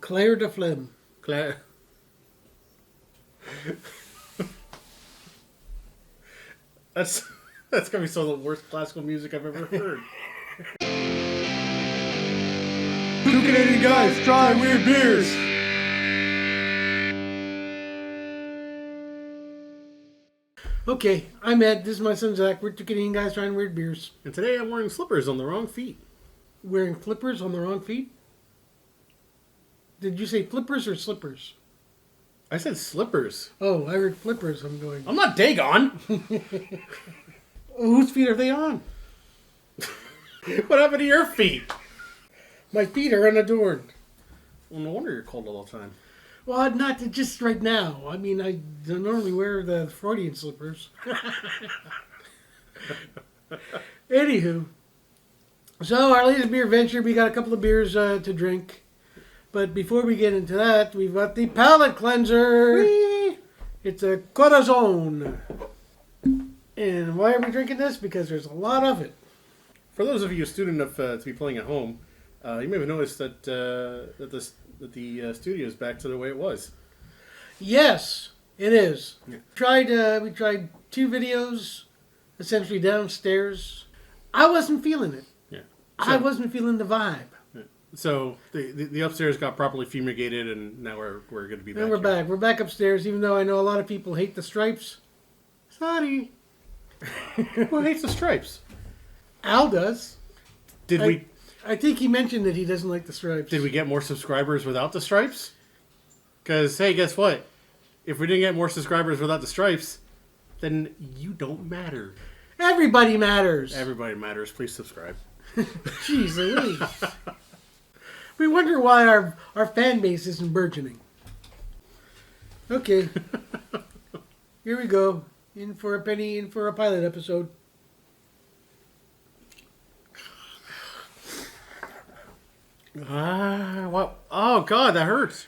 Claire de Flem. Claire. That's gonna be some of the worst classical music I've ever heard. Two Canadian guys trying weird beers. Okay, I'm Ed. This is my son Zach. We're two Canadian guys trying weird beers. And today I'm wearing slippers on the wrong feet. Wearing flippers on the wrong feet? Did you say flippers or slippers? I said slippers. Oh, I heard flippers. I'm going. I'm not Dagon. Whose feet are they on? What happened to your feet? My feet are unadorned. Well, no wonder you're cold all the time. Well, not just right now. I mean, I don't normally wear the Freudian slippers. Anywho, so our latest beer venture, we got a couple of beers to drink. But before we get into that, we've got the palate cleanser. Whee! It's a Corazon. And why are we drinking this? Because there's a lot of it. For those of you student enough to be playing at home, you may have noticed that the studio is back to the way it was. Yes, it is. Yeah. We tried 2 videos, essentially downstairs. I wasn't feeling it. Yeah. I wasn't feeling the vibe. Yeah. So the upstairs got properly fumigated, and now we're going to be back. And we're here. back. We're back upstairs, even though I know a lot of people hate the stripes. Sorry. Who hates the stripes? Al does. I think he mentioned that he doesn't like the stripes. Did we get more subscribers without the stripes? Because, hey, guess what? If we didn't get more subscribers without the stripes, then you don't matter. Everybody matters. Everybody matters. Please subscribe. Jeez Louise. We wonder why our fan base isn't burgeoning. Okay. Here we go. In for a penny, in for a pilot episode. What? Oh, God, that hurts.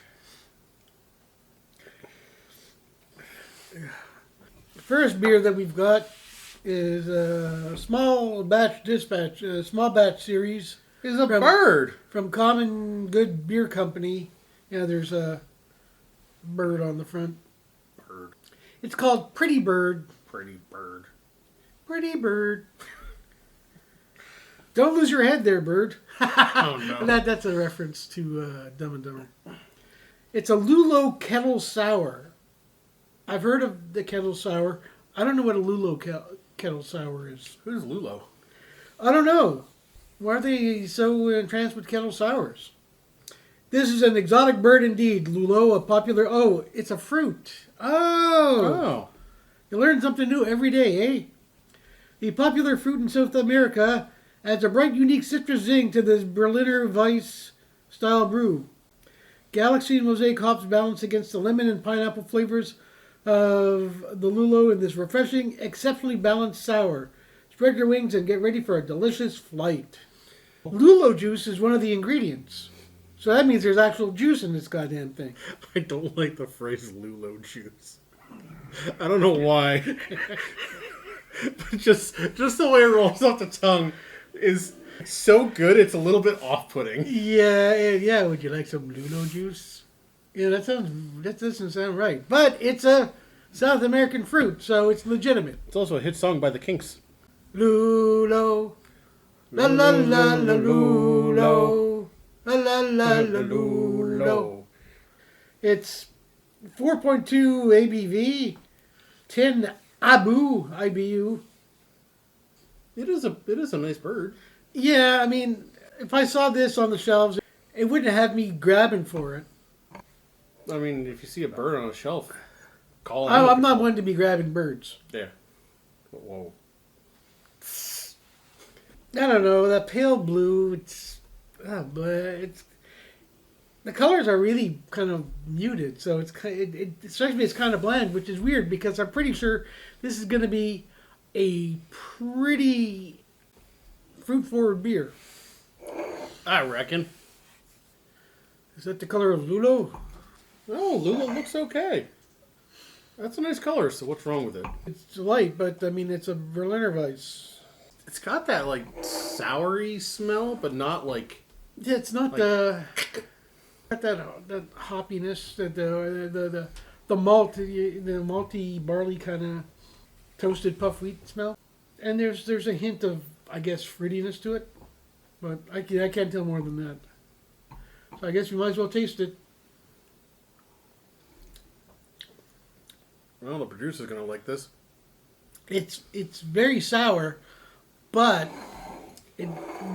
The first beer that we've got is a small batch series. It's a bird. From Common Good Beer Company. Yeah, there's a bird on the front. Bird. It's called Pretty Bird. Pretty bird. Pretty Bird. Don't lose your head there, bird. Oh, no. That's a reference to Dumb and Dumber. It's a Lulo Kettle Sour. I've heard of the Kettle Sour. I don't know what a Lulo Kettle Sour is. Who's Lulo? I don't know. Why are they so entranced with Kettle Sours? This is an exotic bird indeed. Lulo, a popular... Oh, it's a fruit. Oh. You learn something new every day, eh? The popular fruit in South America adds a bright, unique citrus zing to this Berliner Weiss-style brew. Galaxy and mosaic hops balance against the lemon and pineapple flavors of the Lulo in this refreshing, exceptionally balanced sour. Spread your wings and get ready for a delicious flight. Lulo juice is one of the ingredients. So that means there's actual juice in this goddamn thing. I don't like the phrase Lulo juice. I don't know why. But just the way it rolls off the tongue is so good, it's a little bit off-putting. Yeah. Would you like some Lulo juice? Yeah, that doesn't sound right. But it's a South American fruit, so it's legitimate. It's also a hit song by the Kinks. Lulo, la la la la Lulo, la la la la Lulo. It's 4.2 ABV, 10 IBU. It is a nice bird. Yeah, I mean, if I saw this on the shelves, it wouldn't have me grabbing for it. I mean, if you see a bird on a shelf, call it. I'm not one to be grabbing birds. Yeah. Whoa. I don't know, that pale blue, the colors are really kind of muted, so it strikes me as kind of bland, which is weird because I'm pretty sure this is going to be a pretty fruit-forward beer. I reckon. Is that the color of Lulo? Oh, Lulo looks okay. That's a nice color, so what's wrong with it? It's light, but I mean, it's a Berliner Weiss. It's got that, like, soury smell, but not like... Yeah, it's not Got that hoppiness, the malty barley kind of toasted puff wheat smell, and there's a hint of, I guess, fruitiness to it, but I can't tell more than that. So I guess we might as well taste it. Well, the producer's gonna like this. It's very sour, but it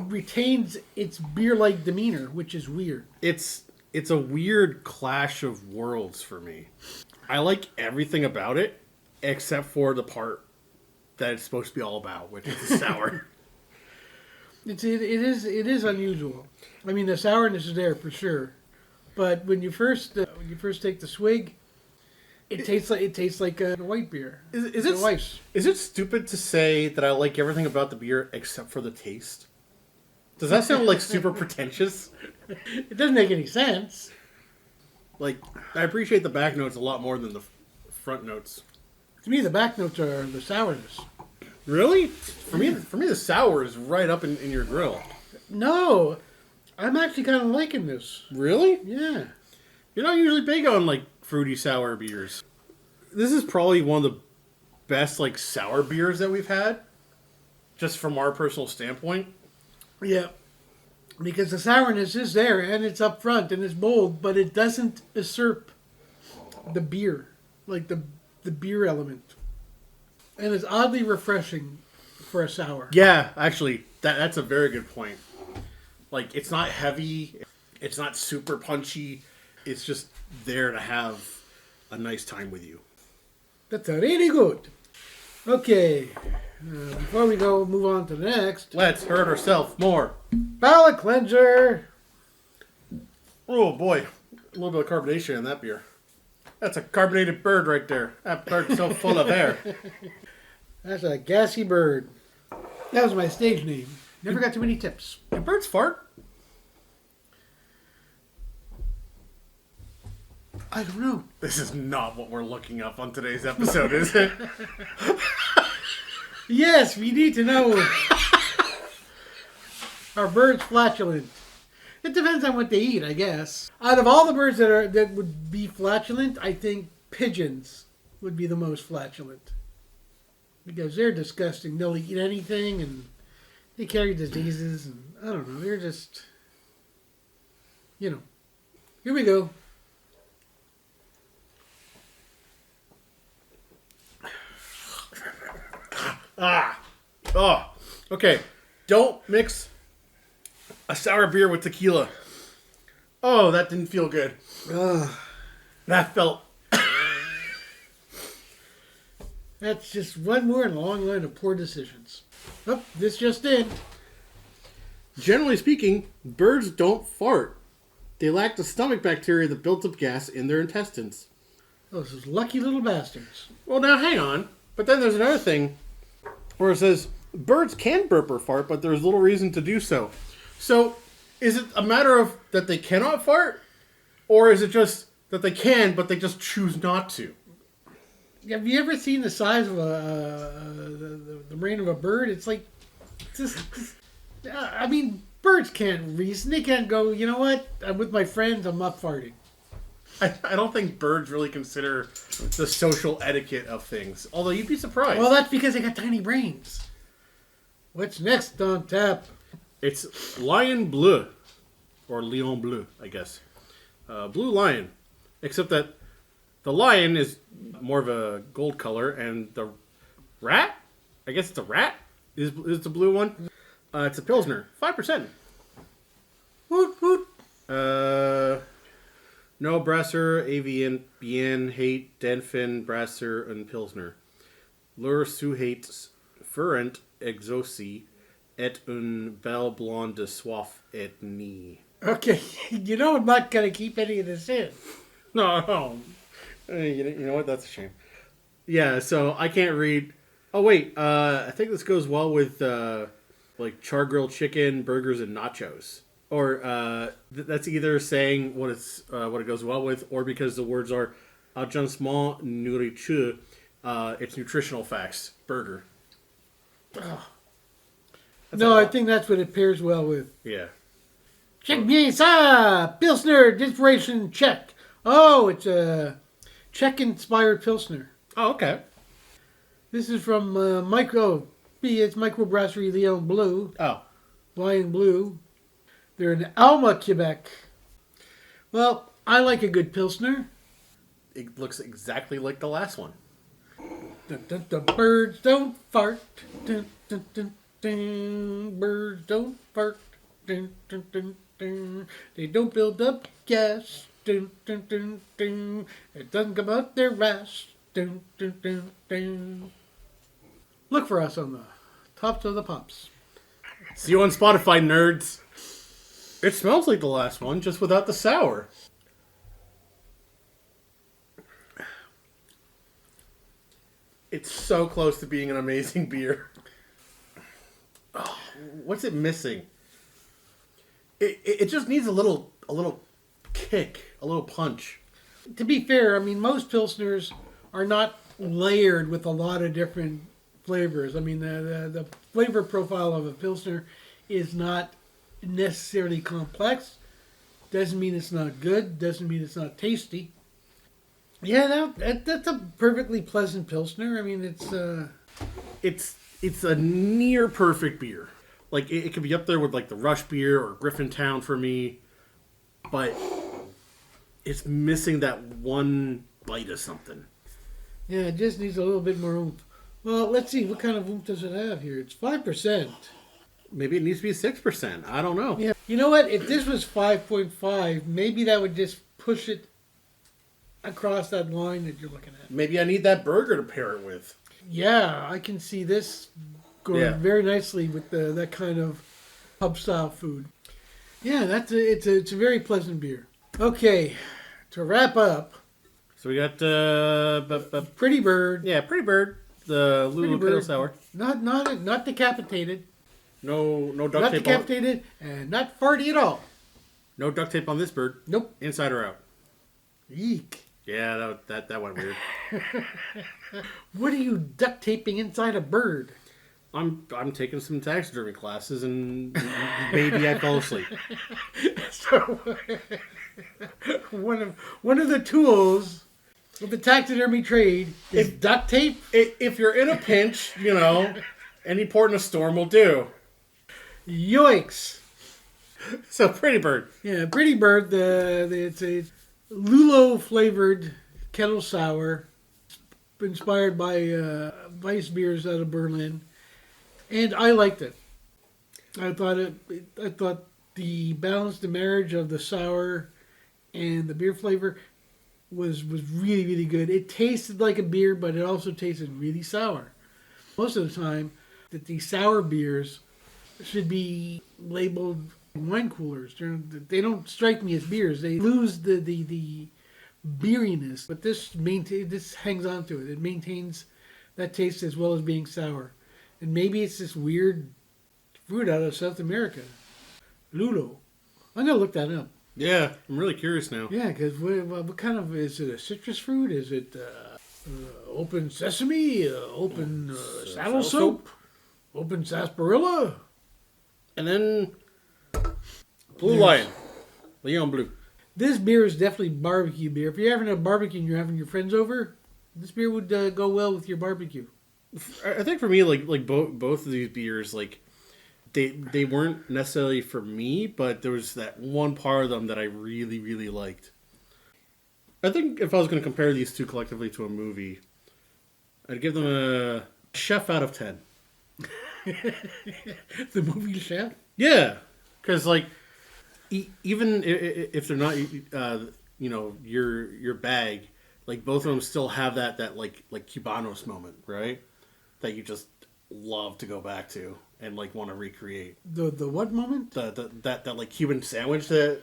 retains its beer-like demeanor, which is weird. It's a weird clash of worlds for me. I like everything about it, except for the part that it's supposed to be all about, which is the sour. It is unusual. I mean, the sourness is there for sure, but when you first take the swig, it tastes like a white beer. Is it stupid to say that I like everything about the beer except for the taste? Does that sound like super pretentious? It doesn't make any sense. Like, I appreciate the back notes a lot more than the front notes. To me, the back notes are the sourness. Really? For me, the sour is right up in your grill. No, I'm actually kind of liking this. Really? Yeah. You're not usually big on, like, fruity sour beers. This is probably one of the best, like, sour beers that we've had. Just from our personal standpoint. Yeah. Because the sourness is there, and it's up front, and it's bold, but it doesn't usurp the beer. Like, the beer element. And it's oddly refreshing for a sour. Yeah, actually, that's a very good point. Like, it's not heavy. It's not super punchy. It's just there to have a nice time with you. That's really good. Okay. Before we move on to the next. Let's hurt ourselves more. Palate cleanser. Oh, boy. A little bit of carbonation in that beer. That's a carbonated bird right there. That bird's so full of air. That's a gassy bird. That was my stage name. Never got too many tips. Can birds fart? I don't know. This is not what we're looking up on today's episode, is it? Yes, we need to know. Are birds flatulent? It depends on what they eat, I guess. Out of all the birds that would be flatulent, I think pigeons would be the most flatulent. Because they're disgusting. They'll eat anything, and they carry diseases, and I don't know. They're just, Here we go. Oh, okay. Don't mix a sour beer with tequila. Oh, that didn't feel good. That felt... That's just one more in a long line of poor decisions. Oh, this just in. Generally speaking, birds don't fart. They lack the stomach bacteria that builds up gas in their intestines. Those lucky little bastards. Well, now hang on. But then there's another thing where it says birds can burp or fart, but there's little reason to do so. So, is it a matter of that they cannot fart? Or is it just that they can, but they just choose not to? Have you ever seen the size of the brain of a bird? It's like, I mean, birds can't reason. They can't go, you know what? I'm with my friends, I'm not farting. I don't think birds really consider the social etiquette of things. Although you'd be surprised. Well, that's because they got tiny brains. What's next on tap? It's Lion Bleu. Or Lion Bleu, I guess. Blue Lion. Except that the lion is more of a gold color, and the rat, I guess it's a rat, is the blue one. It's a Pilsner. 5%. Woot woot. No Brasser, Avian, Bien, Hate, Denfin, Brasser, and Pilsner. Lur Suhate, Ferent, Exosi, et un bel blonde de soif et ni. Okay, I'm not going to keep any of this in. No. You know what? That's a shame. Yeah, so I can't read. Oh, wait. I think this goes well with, like, char-grilled chicken, burgers, and nachos. Or that's either saying what it goes well with, or because the words are agencement nourriture, it's nutritional facts, burger. Oh. No, I think that's what it pairs well with. Yeah. Check bien ça! Pilsner, Inspiration Tcheque. Oh, it's a Czech-inspired Pilsner. Oh, okay. This is from it's Microbrasserie Leon Bleu. Oh. Lion Bleu. They're in Alma, Quebec. Well, I like a good Pilsner. It looks exactly like the last one. Dun, dun, dun, birds don't fart. Dun, dun, dun, dun. Birds don't fart. Dun, dun, dun, dun. They don't build up gas. Dun, dun, dun, dun. It doesn't come out their ass. Dun, dun, dun, dun. Look for us on the tops of the pops. See you on Spotify, nerds. It smells like the last one, just without the sour. It's so close to being an amazing beer. Oh, what's it missing? It just needs a little kick, a little punch. To be fair, I mean, most Pilsners are not layered with a lot of different flavors. I mean, the flavor profile of a Pilsner is not necessarily complex. Doesn't mean it's not good. Doesn't mean it's not tasty. Yeah, that's a perfectly pleasant Pilsner. I mean, it's a near perfect beer. Like, it could be up there with, like, the Rush beer or Griffintown for me. But it's missing that one bite of something. Yeah, it just needs a little bit more oomph. Well, let's see. What kind of oomph does it have here? It's 5%. Maybe it needs to be 6%. I don't know. Yeah. You know what? If this was 5.5, maybe that would just push it across that line that you're looking at. Maybe I need that burger to pair it with. Yeah, I can see this going very nicely with that kind of pub-style food. Yeah, it's a very pleasant beer. Okay, to wrap up. So we got Pretty Bird. Yeah, Pretty Bird. The Lulo Kettle Sour. Not decapitated. No duct Not tape. decapitated and not farty at all. No duct tape on this bird. Nope. Inside or out. Eek. Yeah, that went weird. What are you duct taping inside a bird? I'm taking some taxidermy classes and maybe I fell asleep. So one of the tools of the taxidermy trade is duct tape. If you're in a pinch, any port in a storm will do. Yoicks. So Pretty Bird. Yeah, Pretty Bird. It's a Lulo flavored kettle sour, inspired by Weiss beers out of Berlin, and I liked it. I thought the balance, the marriage of the sour and the beer flavor was really, really good. It tasted like a beer, but it also tasted really sour. Most of the time, that these sour beers should be labeled wine coolers. They don't strike me as beers. They lose the beeriness, but this hangs on to it. It maintains that taste as well as being sour. And maybe it's this weird fruit out of South America, Lulo. I'm gonna look that up. Yeah, I'm really curious now. Yeah, because what kind of, is it a citrus fruit? Is it open sesame? Open saddle soap? Open sarsaparilla? And then Blue Lion, Leon Bleu. This beer is definitely barbecue beer. If you're having a barbecue and you're having your friends over, this beer would go well with your barbecue. I think for me, like both of these beers, like they weren't necessarily for me, but there was that one part of them that I really, really liked. I think if I was going to compare these two collectively to a movie, I'd give them a chef out of 10. The movie Chef? Yeah, because like even if they're not your bag, like both of them still have that like Cubanos moment, right? That you just love to go back to and like want to recreate. The what moment? That like Cuban sandwich that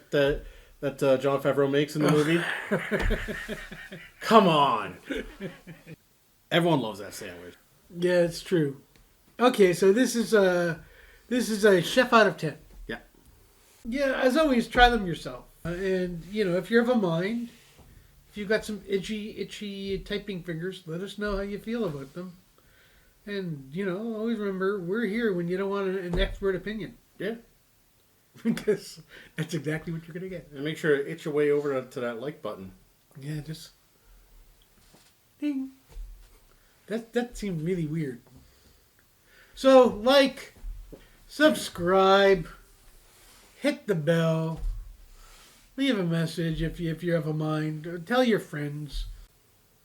Jon Favreau makes in the movie. Come on, everyone loves that sandwich. Yeah, it's true. Okay, so this is a chef out of 10. Yeah. Yeah, as always, try them yourself. And if you're of a mind, if you've got some itchy typing fingers, let us know how you feel about them. And always remember, we're here when you don't want an expert opinion. Yeah. because that's exactly what you're going to get. And make sure to itch your way over to that like button. Yeah, just ding. That seemed really weird. So, like, subscribe, hit the bell, leave a message if you have a mind, or tell your friends.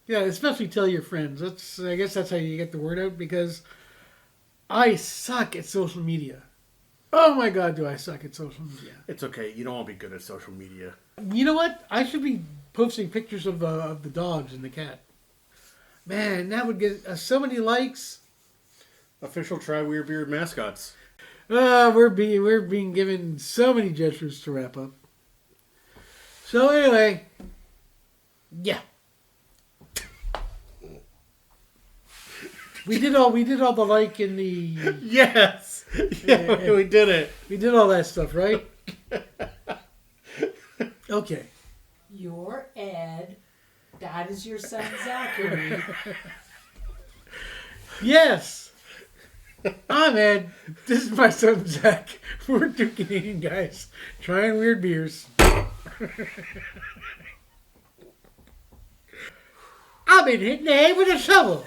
Yeah, especially tell your friends. I guess that's how you get the word out, because I suck at social media. Oh my God, do I suck at social media. It's okay. You don't want to be good at social media. You know what? I should be posting pictures of the dogs and the cat. Man, that would get so many likes. Official Try Weird Beard mascots. We're being given so many gestures to wrap up. So anyway, yeah. We did all the like in the... Yes! Yeah, we did it. We did all that stuff, right? Okay. You're Ed. That is your son, Zachary. Yes! I'm Ed. This is my son, Zach. We're two Canadian guys trying weird beers. I've been hitting the head with a shovel.